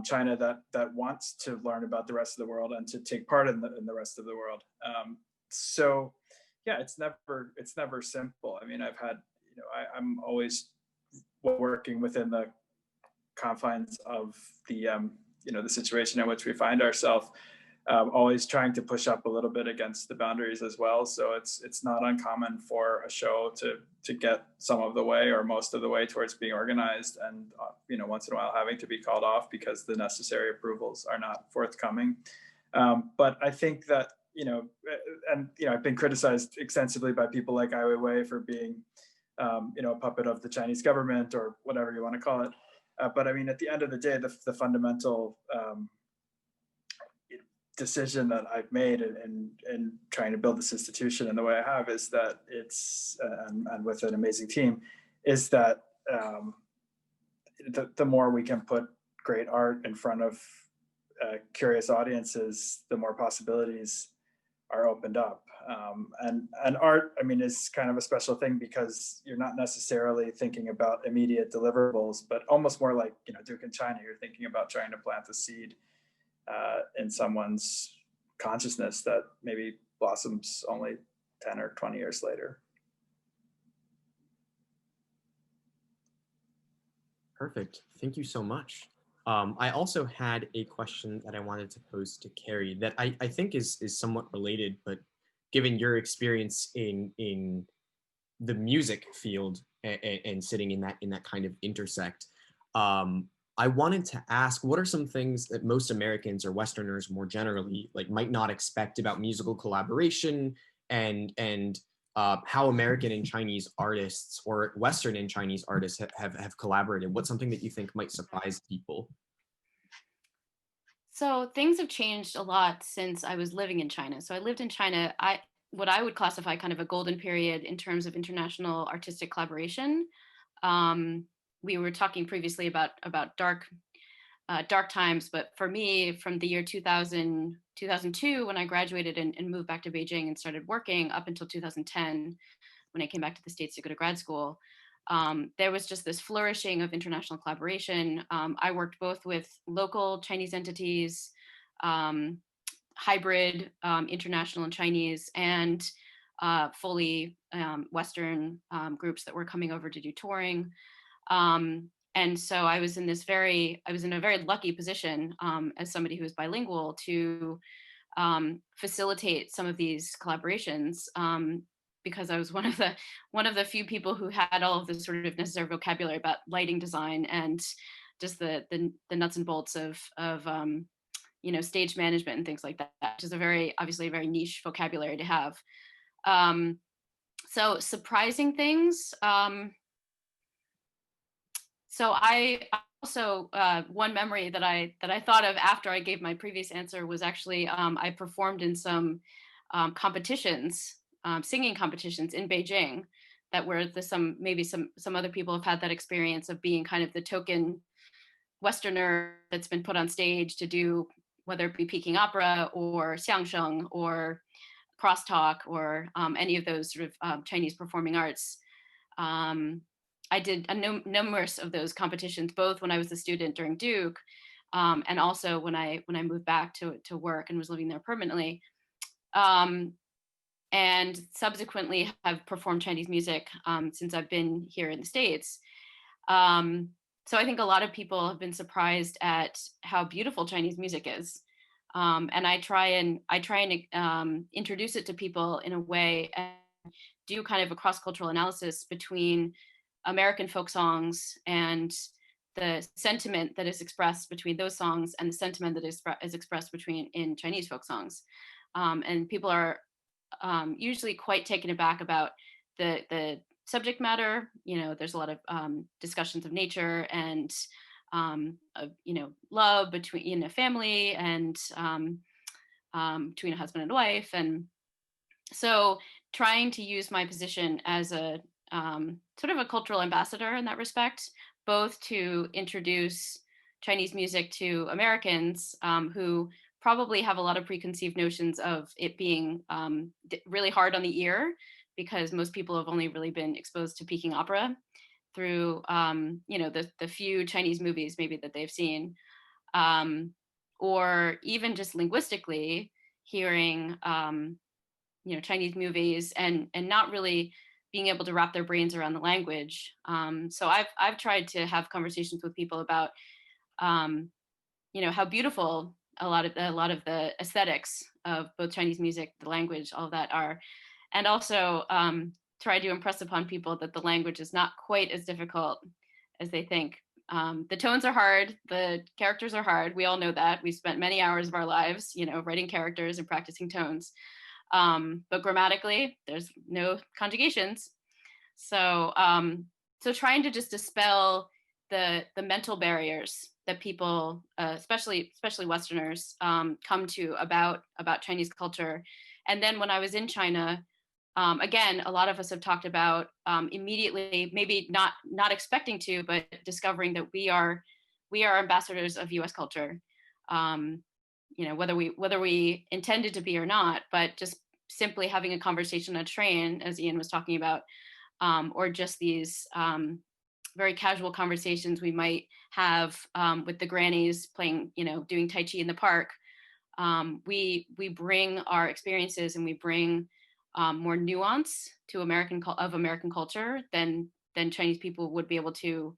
China that wants to learn about the rest of the world and to take part in the rest of the world. So yeah, it's never simple. I mean, I've had I'm always working within the confines of the the situation in which we find ourselves, always trying to push up a little bit against the boundaries as well. So it's not uncommon for a show to get some of the way or most of the way towards being organized, and once in a while having to be called off because the necessary approvals are not forthcoming. But I think that I've been criticized extensively by people like Ai Weiwei for being a puppet of the Chinese government or whatever you want to call it. But I mean, at the end of the day, the fundamental decision that I've made in trying to build this institution in the way I have is that it's, and with an amazing team, is that the more we can put great art in front of curious audiences, the more possibilities are opened up. And art, I mean, is kind of a special thing because you're not necessarily thinking about immediate deliverables, but almost more like, Duke in China, you're thinking about trying to plant a seed in someone's consciousness that maybe blossoms only 10 or 20 years later. Perfect. Thank you so much. I also had a question that I wanted to pose to Carrie that I think is somewhat related, but given your experience in the music field and sitting in that kind of intersect, I wanted to ask, what are some things that most Americans or Westerners more generally might not expect about musical collaboration, and how American and Chinese artists or Western and Chinese artists have collaborated? What's something that you think might surprise people? So things have changed a lot since I was living in China. So I lived in China, what I would classify kind of a golden period in terms of international artistic collaboration. We were talking previously about dark times, but for me, from the year 2000, 2002, when I graduated and moved back to Beijing and started working, up until 2010, when I came back to the States to go to grad school, there was just this flourishing of international collaboration. I worked both with local Chinese entities, hybrid international and Chinese, and fully Western groups that were coming over to do touring. And so I was in a very lucky position as somebody who was bilingual to facilitate some of these collaborations, because I was one of the few people who had all of the sort of necessary vocabulary about lighting design and just the nuts and bolts of stage management and things like that, which is obviously a very niche vocabulary to have. So surprising things. So I also, one memory that I thought of after I gave my previous answer was actually I performed in some competitions, singing competitions in Beijing, that were some other people have had that experience of being kind of the token Westerner that's been put on stage to do, whether it be Peking opera or xiangsheng or crosstalk or any of those sort of Chinese performing arts. I did numerous of those competitions, both when I was a student during Duke, and also when I moved back to work and was living there permanently, and subsequently have performed Chinese music since I've been here in the States. So I think a lot of people have been surprised at how beautiful Chinese music is, and I try and introduce it to people in a way and do kind of a cross-cultural analysis between American folk songs and the sentiment that is expressed between those songs and the sentiment that is expressed in Chinese folk songs. And people are usually quite taken aback about the subject matter. There's a lot of discussions of nature and love between a family and between a husband and wife. And so trying to use my position as a sort of a cultural ambassador in that respect, both to introduce Chinese music to Americans who probably have a lot of preconceived notions of it being really hard on the ear, because most people have only really been exposed to Peking opera through the few Chinese movies maybe that they've seen, or even just linguistically hearing Chinese movies and not really being able to wrap their brains around the language. So I've tried to have conversations with people about, how beautiful a lot of the aesthetics of both Chinese music, the language, all of that are, and also try to impress upon people that the language is not quite as difficult as they think. The tones are hard, the characters are hard. We all know that. We spent many hours of our lives, writing characters and practicing tones. But grammatically, there's no conjugations. So, so trying to just dispel the mental barriers that people, especially Westerners, come to about Chinese culture. And then when I was in China, again, a lot of us have talked about immediately, maybe not expecting to, but discovering that we are ambassadors of U.S. culture. Whether we intended to be or not, but just simply having a conversation on a train, as Ian was talking about, or just these very casual conversations we might have with the grannies playing, doing Tai Chi in the park. We bring our experiences and we bring more nuance to American culture than Chinese people would be able to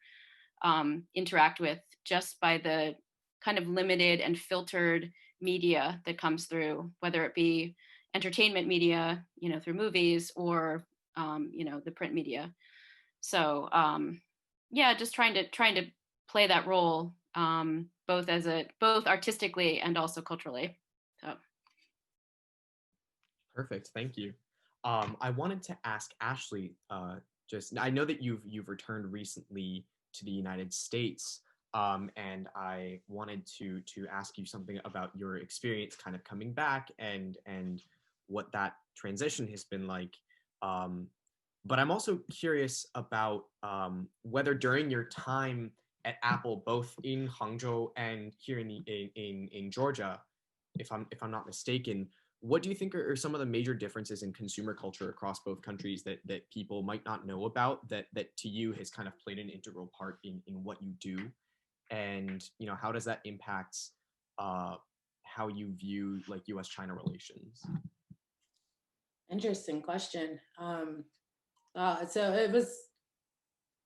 interact with just by the kind of limited and filtered media that comes through, whether it be entertainment media, through movies, or the print media. So just trying to play that role both artistically and also culturally. So. Perfect, thank you. I wanted to ask Ashley, I know that you've returned recently to the United States, and I wanted to ask you something about your experience kind of coming back and what that transition has been like. But I'm also curious about whether during your time at Apple, both in Hangzhou and here in Georgia, if I'm not mistaken, what do you think are some of the major differences in consumer culture across both countries that people might not know about, that to you has kind of played an integral part in what you do? And how does that impact how you view like U.S.-China relations? Interesting question. So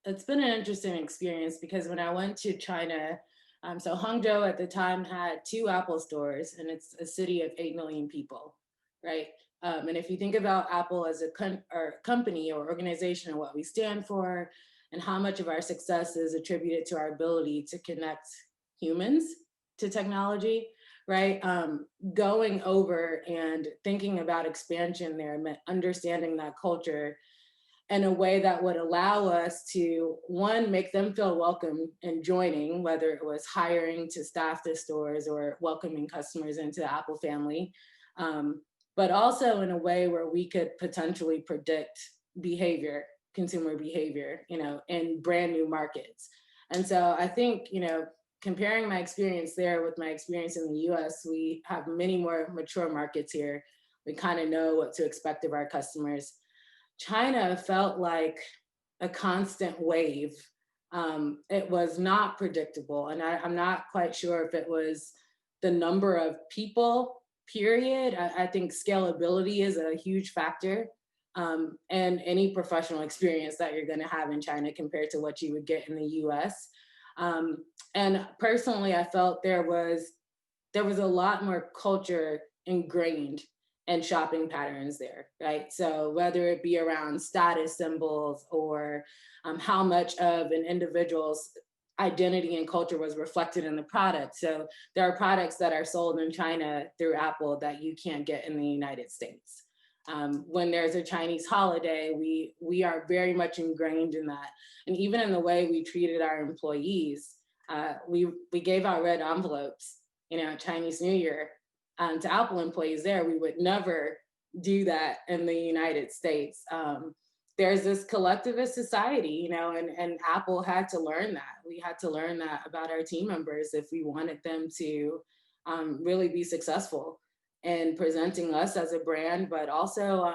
it's been an interesting experience because when I went to China, so Hangzhou at the time had 2 Apple stores, and it's a city of 8 million people, right? And if you think about Apple as a company or organization and what we stand for, and how much of our success is attributed to our ability to connect humans to technology, right? Going over and thinking about expansion there meant understanding that culture in a way that would allow us to, one, make them feel welcome in joining, whether it was hiring to staff the stores or welcoming customers into the Apple family, but also in a way where we could potentially predict behavior, consumer behavior, in brand new markets. And so I think, comparing my experience there with my experience in the US, we have many more mature markets here. We kind of know what to expect of our customers. China felt like a constant wave. It was not predictable. And I'm not quite sure if it was the number of people, period. I think scalability is a huge factor. And any professional experience that you're going to have in China compared to what you would get in the US. And personally, I felt there was a lot more culture ingrained and shopping patterns there, right? So whether it be around status symbols or how much of an individual's identity and culture was reflected in the product. So there are products that are sold in China through Apple that you can't get in the United States. When there's a Chinese holiday, we are very much ingrained in that. And even in the way we treated our employees, we gave out red envelopes, Chinese New Year, to Apple employees there. We would never do that in the United States. There's this collectivist society, and Apple had to learn that. We had to learn that about our team members if we wanted them to really be successful in presenting us as a brand, but also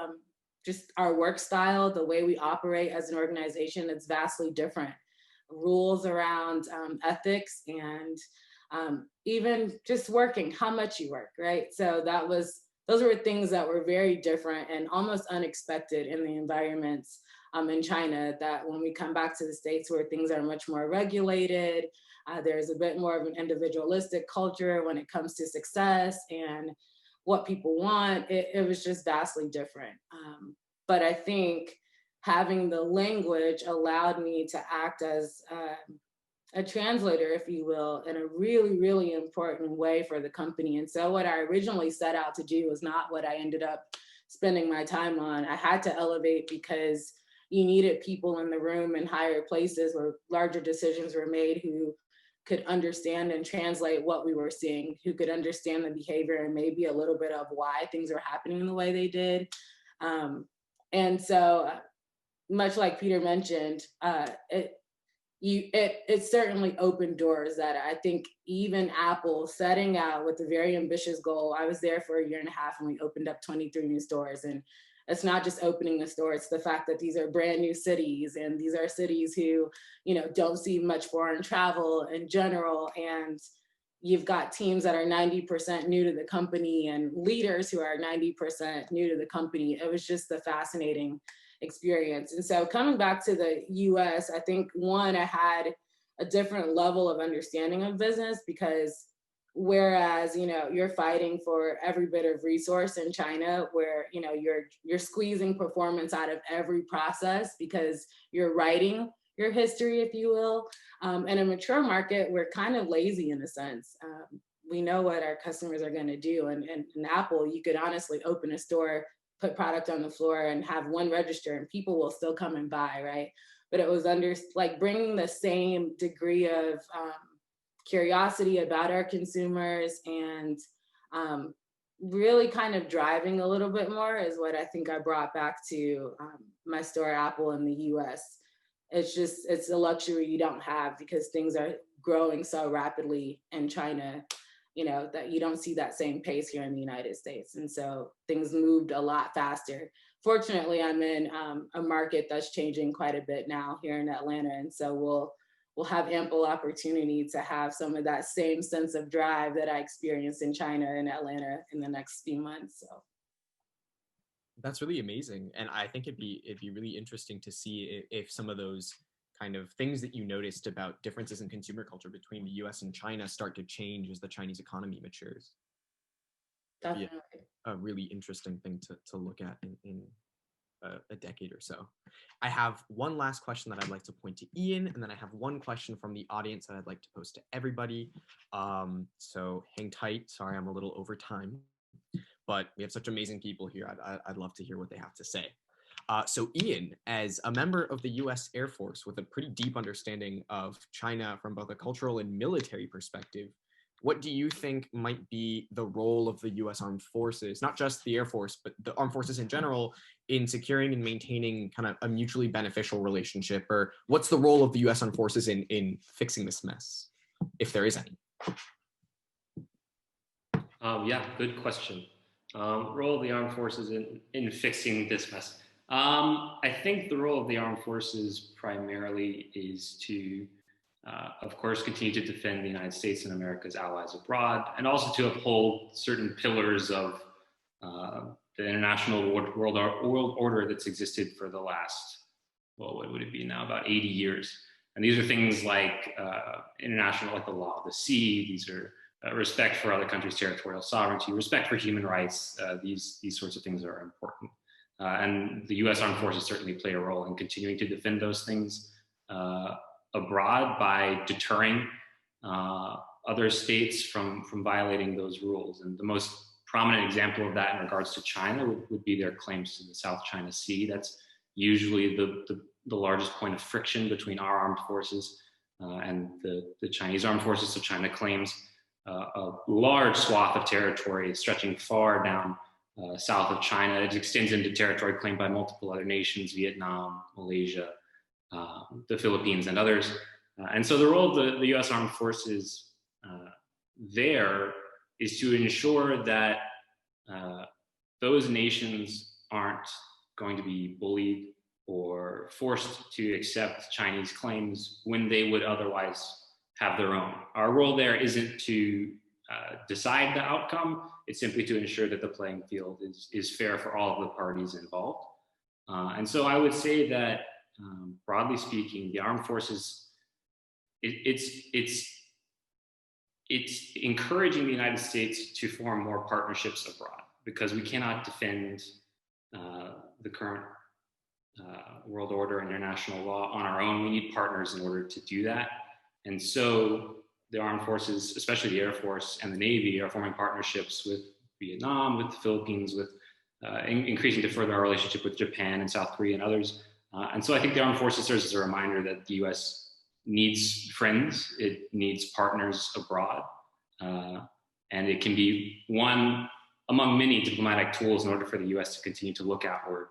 just our work style, the way we operate as an organization, it's vastly different. Rules around ethics and even just working, how much you work, right? So those were things that were very different and almost unexpected in the environments in China, that when we come back to the States where things are much more regulated, there's a bit more of an individualistic culture when it comes to success and what people want. It was just vastly different. But I think having the language allowed me to act as a translator, if you will, in a really, really important way for the company. And so what I originally set out to do was not what I ended up spending my time on. I had to elevate because you needed people in the room in higher places where larger decisions were made who could understand and translate what we were seeing, who could understand the behavior and maybe a little bit of why things were happening the way they did. And so much like Peter mentioned, it certainly opened doors that I think even Apple setting out with a very ambitious goal. I was there for a year and a half and we opened up 23 new stores. And it's not just opening the store, it's the fact that these are brand new cities, and these are cities who, you know, don't see much foreign travel in general. And you've got teams that are 90% new to the company and leaders who are 90% new to the company. It was just a fascinating experience. And so coming back to the US, I think one, I had a different level of understanding of business, because whereas, you know, you're fighting for every bit of resource in China, where, you know, you're squeezing performance out of every process because you're writing your history, if you will. In a mature market, we're kind of lazy in a sense. We know what our customers are going to do. And in Apple, you could honestly open a store, put product on the floor and have one register and people will still come and buy, right? But it was like bringing the same degree of curiosity about our consumers and really kind of driving a little bit more is what I think I brought back to my store Apple in the US. It's a luxury you don't have because things are growing so rapidly in China, you know, that you don't see that same pace here in the United States. And so things moved a lot faster. Fortunately, I'm in a market that's changing quite a bit now here in Atlanta. And so we'll have ample opportunity to have some of that same sense of drive that I experienced in China and Atlanta in the next few months. So that's really amazing. And I think it'd be really interesting to see if some of those kind of things that you noticed about differences in consumer culture between the US and China start to change as the Chinese economy matures. definitely. A really interesting thing to look at in a decade or so. I have one last question that I'd like to point to Ian, and then I have one question from the audience that I'd like to pose to everybody. So hang tight. Sorry, I'm a little over time, but we have such amazing people here. I'd love to hear what they have to say. So Ian, as a member of the US Air Force with a pretty deep understanding of China from both a cultural and military perspective, what do you think might be the role of the US Armed Forces, not just the Air Force, but the Armed Forces in general, in securing and maintaining kind of a mutually beneficial relationship? Or what's the role of the US Armed Forces in fixing this mess, if there is any? Yeah, good question. Role of the armed forces in fixing this mess. I think the role of the armed forces primarily is to, of course, continue to defend the United States and America's allies abroad, and also to uphold certain pillars of the international world order that's existed for the last, well, what would it be now, about 80 years. And these are things like international, like the law of the sea. These are respect for other countries' territorial sovereignty, respect for human rights. These sorts of things are important. And the US Armed Forces certainly play a role in continuing to defend those things abroad by deterring other states from violating those rules. And the most prominent example of that in regards to China would be their claims to the South China Sea. That's usually the largest point of friction between our armed forces and the Chinese armed forces. So China claims a large swath of territory stretching far down south of China. It extends into territory claimed by multiple other nations, Vietnam, Malaysia, the Philippines, and others. And so the role of the US Armed Forces there is to ensure that those nations aren't going to be bullied or forced to accept Chinese claims when they would otherwise have their own. Our role there isn't to decide the outcome. It's simply to ensure that the playing field is fair for all of the parties involved. And so I would say that, broadly speaking, the armed forces, it's encouraging the United States to form more partnerships abroad, because we cannot defend the current world order and international law on our own. We need partners in order to do that. And so the armed forces, especially the Air Force and the Navy, are forming partnerships with Vietnam, with the Philippines, with increasing to further our relationship with Japan and South Korea and others. And so I think the armed forces serves as a reminder that the US needs friends, it needs partners abroad, and it can be one among many diplomatic tools in order for the US to continue to look outward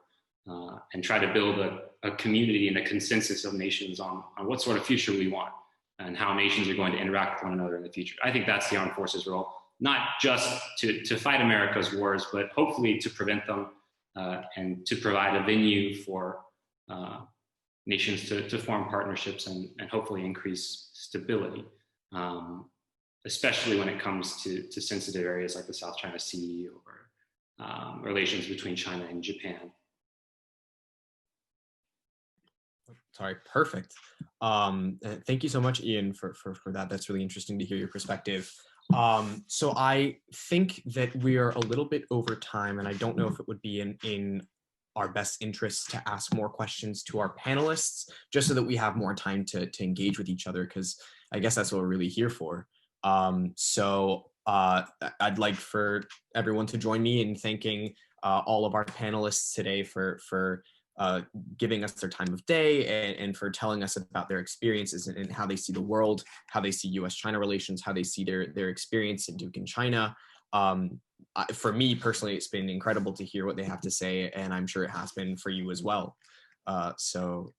and try to build a community and a consensus of nations on what sort of future we want and how nations are going to interact with one another in the future. I think that's the armed forces role, not just to fight America's wars, but hopefully to prevent them and to provide a venue for nations to form partnerships and hopefully increase stability, especially when it comes to sensitive areas like the South China Sea or relations between China and Japan. Sorry, perfect. Thank you so much, Ian, for that. That's really interesting to hear your perspective. So I think that we are a little bit over time, and I don't know if it would be in our best interests to ask more questions to our panelists, just so that we have more time to engage with each other, because I guess that's what we're really here for. So I'd like for everyone to join me in thanking all of our panelists today for giving us their time of day and for telling us about their experiences and how they see the world, how they see US-China relations, how they see their experience in Duke in China. For me personally, it's been incredible to hear what they have to say, and I'm sure it has been for you as well. So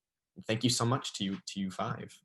thank you so much to you five.